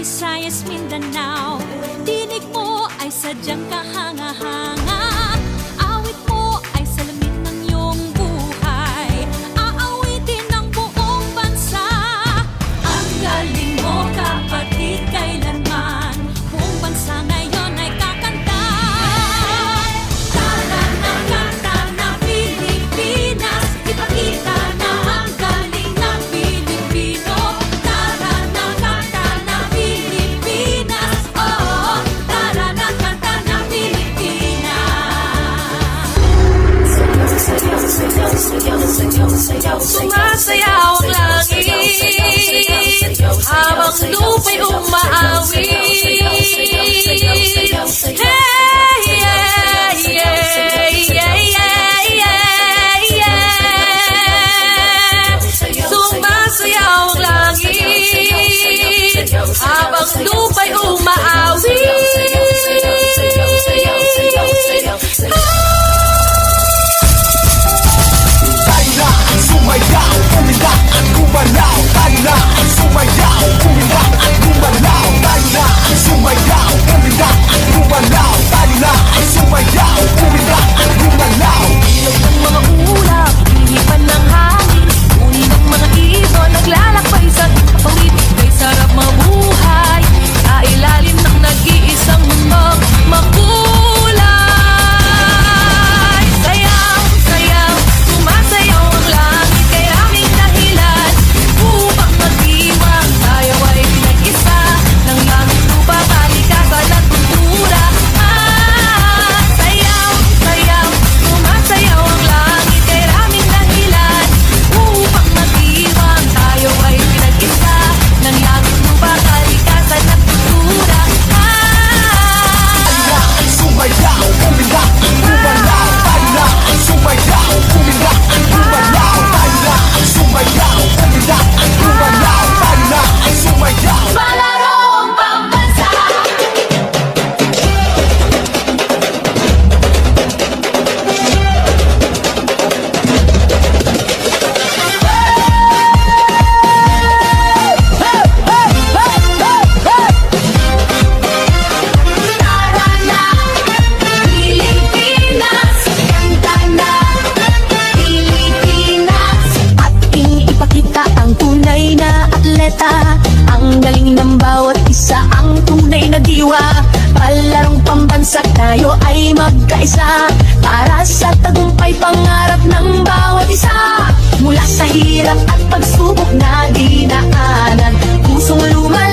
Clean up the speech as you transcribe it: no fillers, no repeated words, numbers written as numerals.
Visayas, Mindanao. Tinig mo ay sadyang kahanga-hanga. Awit mo ay salamin ng iyong buhay. Aawitin ng buong bansa. Ang galing mo, kapatid, kailanman. Buong bansa ngayon ay kakanta. Tara na, kanta na Pilipinas. Ipakita na ang galing ng Pilipino. Tara na, kanta na Pilipinas. Oh, tara na, kanta na Pilipinas. Sumasayaw ang langit habang lupa'y umaawi. Hey, yeah, yeah, yeah, yeah, yeah, yeah. Sumasayaw ang langit habang lupa'y umaawi. Sumayaw, kumita at gumalaw. Tayo na ang sumayaw, kumita at gumalaw. Tayo na ang sumayaw, kumita at gumalaw. Tayo na ang sumayaw, kumita at gumalaw. Ilog ng mga ulap, hinipan ng hangin. Uni ng mga ibon, naglalakbay sa kapawid. Kay sarap mabuhay sa ilalim ng nag-iisang mundong makulay. Sayaw, sayaw, sumasayaw ang langit. Kay raming dahilan upang magdiwang. Tayo ay pinag-isa ng langit, lupa, kalikasan at kultura. Sayaw, sayaw, sumasayaw ang langit. Kay raming dahilan upang magdiwang. Tayo ay pinag-isa ng langit, lupa, kalikasan at kultura. Tayo na ang sumayaw, kumita at gumalaw. Tayo na ang sumayaw, kumita at gumalaw. Tayo na ang sumayaw, kumita at gumalaw. Tayo na ang sumayaw. Palarong pambansa. Tara na, Pilipinas, kanta na, Pilipinas. Ating ipakita ang tunay na atleta. Ang galing ng bawat isa, ang tunay na diwa. Palarong pambansa, tayo ay magkaisa. Para sa tagumpay, pangarap ng bawat isa. Mula sa hirap at pagsubok na dinaanan, pusong lumalang